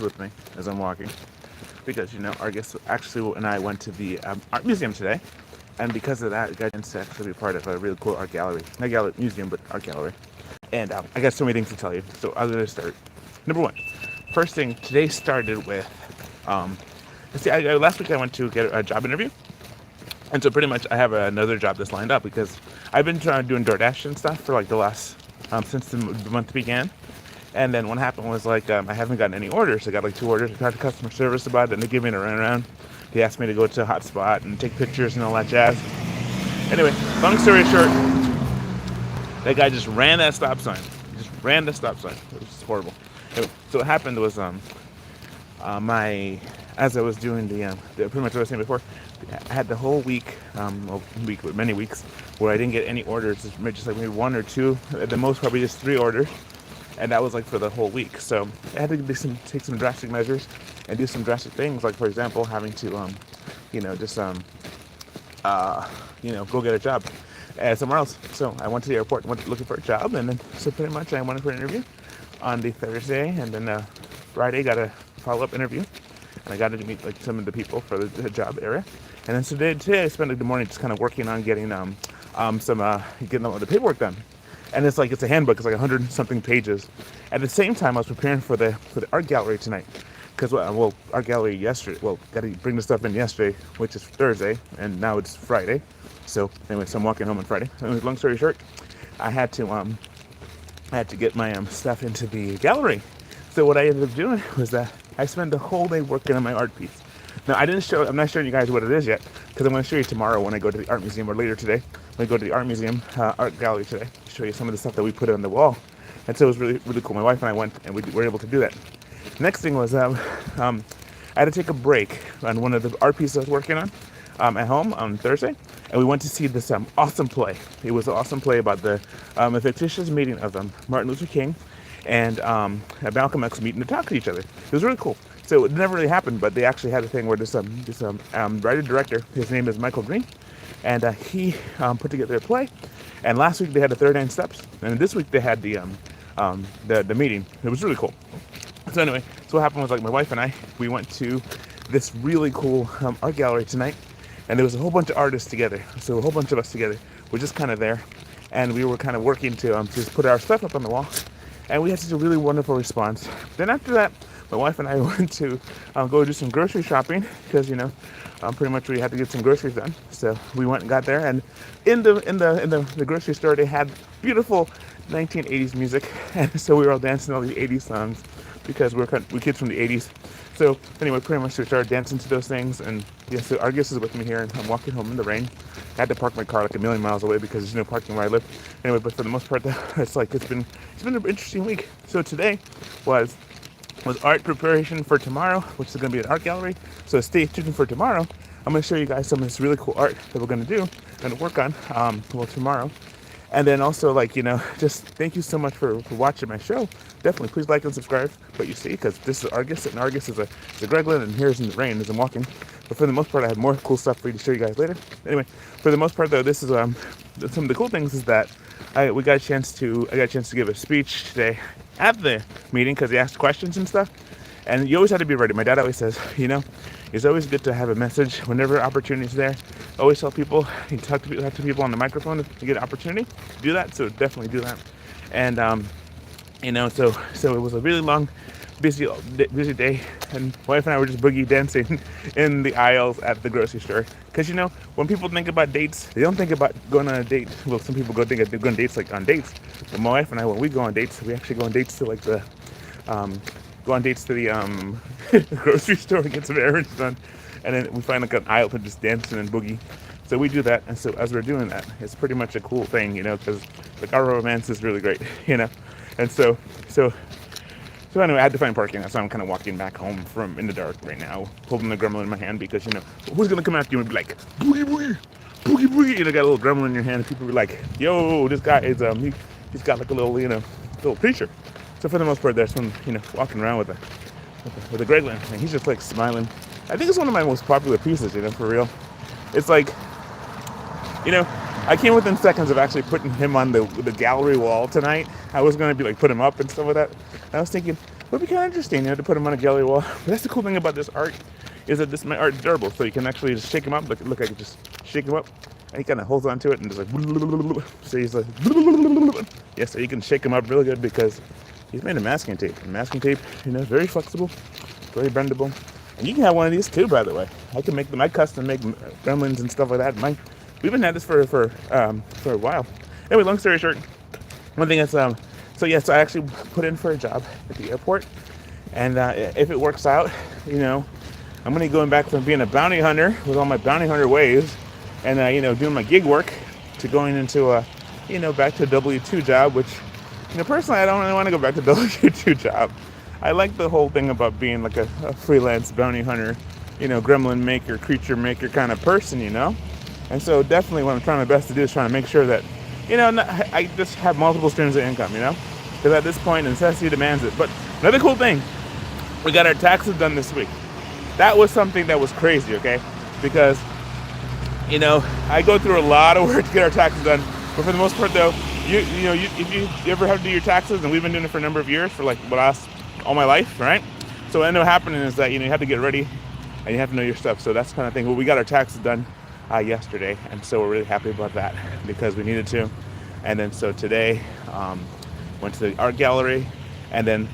with me as I'm walking because Argus actually and I went to the art museum today, and because of that, I got a chance to actually be part of a really cool art gallery. Not gallery museum, but art gallery. And I got so many things to tell you. So I'm gonna start. Number one, first thing today started with last week I went to get a job interview, and so pretty much I have another job that's lined up because I've been doing DoorDash and stuff for like the last since the month began. And then what happened was I haven't gotten any orders. I got like 2 orders. I talked to customer service about it, and they gave me a runaround. They asked me to go to a hotspot and take pictures and all that jazz. Anyway, long story short, that guy just ran that stop sign. He just ran the stop sign. It was just horrible. Anyway, so what happened was as I was doing the pretty much what I was saying before, I had the whole week, many weeks, where I didn't get any orders. Just like maybe 1 or 2, at the most probably just 3 orders. And that was like for the whole week. So I had to take some drastic measures and do some drastic things. Like, for example, having to, go get a job somewhere else. So I went to the airport, went looking for a job. And then, so pretty much I went for an interview on the Thursday. And then Friday got a follow-up interview. And I got to meet like some of the people for the job area. And then so today I spent the morning just kind of working on getting getting all the paperwork done. And it's a handbook. It's like 100-something pages. At the same time, I was preparing for the art gallery tonight, because art gallery yesterday. Well, got to bring the stuff in yesterday, which is Thursday, and now it's Friday. So anyway, so I'm walking home on Friday. So anyway, long story short, I had to get my stuff into the gallery. So what I ended up doing was that I spent the whole day working on my art piece. Now I'm not showing you guys what it is yet, because I'm going to show you tomorrow when I go to the art museum, or later today when I go to the art museum, art gallery today, to show you some of the stuff that we put on the wall. And so it was really, really cool. My wife and I went, and we were able to do that. Next thing was I had to take a break on one of the art pieces I was working on at home on Thursday, and we went to see this awesome play. It was an awesome play about the a fictitious meeting of Martin Luther King and Malcolm X meeting to talk to each other. It was really cool. So it never really happened, but they actually had a thing where this writer-director, his name is Michael Green, and he put together a play. And last week they had the 39 steps, and this week they had the meeting. It was really cool. So anyway, so what happened was my wife and I, we went to this really cool art gallery tonight, and there was a whole bunch of artists together. So a whole bunch of us together were just kind of there, and we were kind of working to put our stuff up on the wall, and we had such a really wonderful response. Then after that, my wife and I went to go do some grocery shopping because pretty much we had to get some groceries done. So we went and got there, and in the grocery store they had beautiful 1980s music, and so we were all dancing all these 80s songs because we're kids from the 80s. So anyway, pretty much we started dancing to those things, and yeah. So Argus is with me here, and I'm walking home in the rain. I had to park my car like a million miles away because there's no parking where I live. Anyway, but for the most part, it's been an interesting week. So today was art preparation for tomorrow, which is going to be an art gallery. So stay tuned for tomorrow. I'm going to show you guys some of this really cool art that we're going to do and work on tomorrow. And then also just thank you so much for watching my show. Definitely please like and subscribe. What you see, because this is Argus, and Argus is a Greglin, and here's in the rain as I'm walking. But for the most part, I have more cool stuff for you to show you guys later. Anyway, for the most part though, this is some of the cool things is that I got a chance to give a speech today at the meeting because they asked questions and stuff, and you always have to be ready. My dad always says, it's always good to have a message whenever opportunity is there. Always tell people, you talk to people on the microphone if you get an opportunity to do that. So definitely do that. And so it was a really long, busy day, and my wife and I were just boogie dancing in the aisles at the grocery store. Because when people think about dates, they don't think about going on a date. Well, some people think of going on dates on dates. But my wife and I, when we go on dates, we actually go on dates to the grocery store and get some errands done, and then we find an aisle to just dancing and boogie. So we do that, and so as we're doing that, it's pretty much a cool thing, because our romance is really great, and so anyway, I had to find parking, so I'm kind of walking back home from in the dark right now, holding the gremlin in my hand, because who's gonna come after you and be like boogie boogie boogie boogie, got a little gremlin in your hand, and people be like, yo, this guy is he's got like a little little creature. So for the most part, there's one walking around with a Greglin, and he's just smiling. I think it's one of my most popular pieces, for real. It's I came within seconds of actually putting him on the gallery wall tonight. I was going to be put him up and stuff like that. And I was thinking, would be kind of interesting, to put them on a gallery wall. But that's the cool thing about this art, is that my art is durable, so you can actually just shake him up. Look, I can just shake him up, and he kind of holds on to it and just like, so he's like, yeah, so you can shake him up really good because he's made of masking tape. And masking tape, very flexible, very bendable. And you can have one of these too, by the way. I can make them. I custom make gremlins and stuff like that. We've been at this for a while. Anyway, long story short, one thing is, so I actually put in for a job at the airport, and if it works out, I'm gonna be going back from being a bounty hunter with all my bounty hunter ways, and doing my gig work, to going into back to a W-2 job, which personally I don't really want to go back to a W-2 job. I like the whole thing about being like a freelance bounty hunter, gremlin maker, creature maker kind of person, And so definitely what I'm trying my best to do is trying to make sure that, I just have multiple streams of income, Because at this point, necessity demands it. But another cool thing, we got our taxes done this week. That was something that was crazy, okay? Because, I go through a lot of work to get our taxes done. But for the most part, though, if you ever have to do your taxes, and we've been doing it for a number of years, for like the last all my life, right? So what ended up happening is that you have to get ready and you have to know your stuff. So that's the kind of thing. Well, we got our taxes done yesterday, and so we're really happy about that because we needed to. And then so today went to the art gallery, and then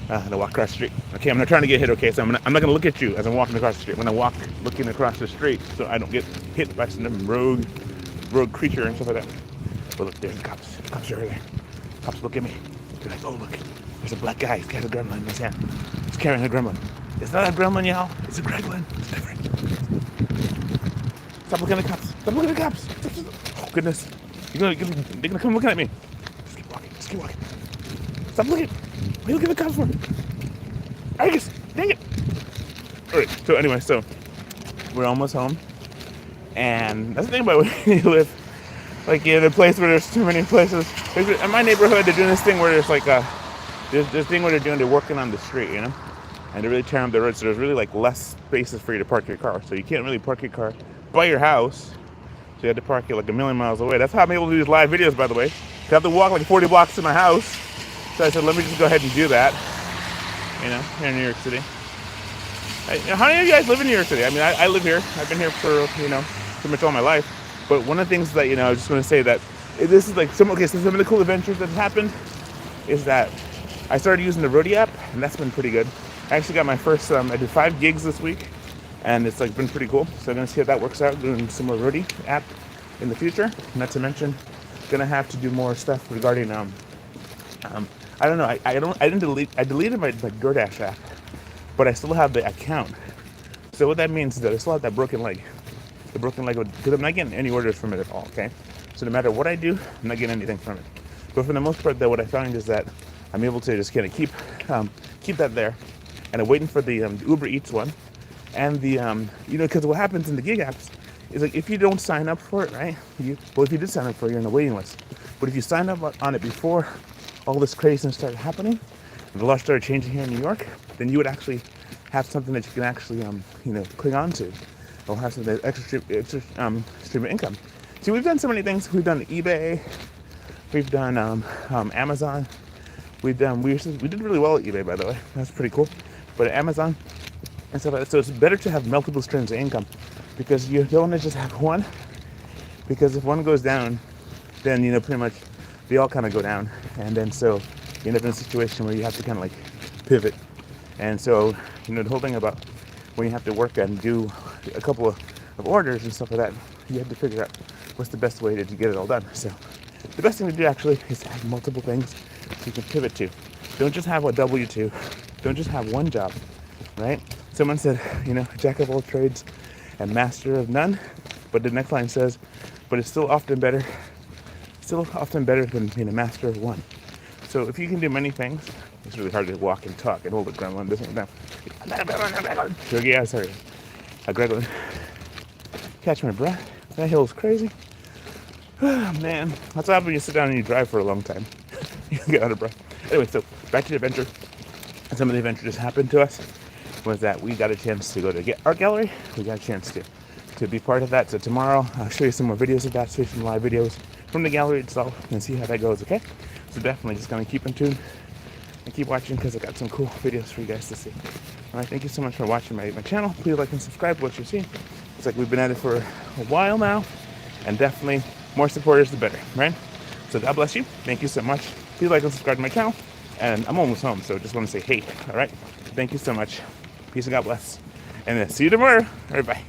I walk across the street. Okay, I'm not trying to get hit. Okay, so I'm not gonna look at you as I'm walking across the street. I'm gonna walk looking across the street so I don't get hit by some rogue creature and stuff like that. But look, there's the cops. The cops are over there. Cops look at me. They're like, oh look. There's a black guy. He's got a gremlin in his hand. He's carrying a gremlin. It's not a gremlin, y'all. It's a Greglin. It's different. Stop looking at the cops. Stop looking at the cops. Oh, goodness. They're gonna come looking at me. Just keep walking. Just keep walking. Stop looking. What are you looking at the cops for? Argus, dang it. All right. So anyway, we're almost home. And that's the thing about when you live, like in a place where there's too many places. In my neighborhood, they're doing this thing where there's like this thing where they're working on the street, and they're really tearing up the road, so there's really like less spaces for you to park your car. So you can't really park your car by your house, so you have to park it like a million miles away. That's how I'm able to do these live videos, by the way. I have to walk like 40 blocks to my house, so I said, let me just go ahead and do that, here in New York City. How many of you guys live in New York City? I mean, I live here. I've been here for, pretty much all my life. But one of the things that, I was just going to say that this is like some of the cool adventures that have happened is that I started using the Roadie app, and that's been pretty good. I actually got my first, I did 5 gigs this week, and it's like been pretty cool. So I'm going to see how that works out, doing some more Roadie app in the future. Not to mention, going to have to do more stuff regarding, I don't know, I deleted my DoorDash app, but I still have the account. So what that means is that I still have that broken leg. The broken leg, because I'm not getting any orders from it at all, okay? So no matter what I do, I'm not getting anything from it. But for the most part, though, what I found is that I'm able to just kind of keep that there, and I'm waiting for the Uber Eats one, and the because what happens in the gig apps is like if you don't sign up for it, right? If you did sign up for it, you're on the waiting list. But if you sign up on it before all this craziness started happening, and the law started changing here in New York, then you would actually have something that you can actually cling on to, or have some extra stream of income. See, we've done so many things. We've done eBay, we've done Amazon. We did really well at eBay, by the way. That's pretty cool. But at Amazon and stuff like that, so it's better to have multiple streams of income because you don't want to just have one. Because if one goes down, then pretty much they all kind of go down, and then so you end up in a situation where you have to kind of like pivot. And so the whole thing about when you have to work and do a couple of orders and stuff like that, you have to figure out what's the best way to get it all done. So the best thing to do actually is have multiple things so you can pivot to. Don't just have a W-2. Don't just have one job, right? Someone said, jack of all trades and master of none. But the next line says, but it's still often better than master of one. So if you can do many things, it's really hard to walk and talk and hold a gremlin at the same time. Yeah, sorry. A Greglin. Catch my breath. That hill's crazy. Oh, man. That's what happens when you sit down and you drive for a long time. You get out of breath. Anyway, so back to the adventure. And some of the adventure just happened to us was that we got a chance to go to art gallery. We got a chance to be part of that. So tomorrow I'll show you some more videos of that, show you some live videos from the gallery itself and see how that goes, okay? So definitely just gonna keep in tune and keep watching because I got some cool videos for you guys to see. All right, thank you so much for watching my channel. Please like and subscribe to what you're seeing. It's like we've been at it for a while now, and definitely more supporters the better, right? So God bless you. Thank you so much. Please like and subscribe to my channel. And I'm almost home, so just want to say hey, all right? Thank you so much. Peace and God bless. And then see you tomorrow. All right, bye.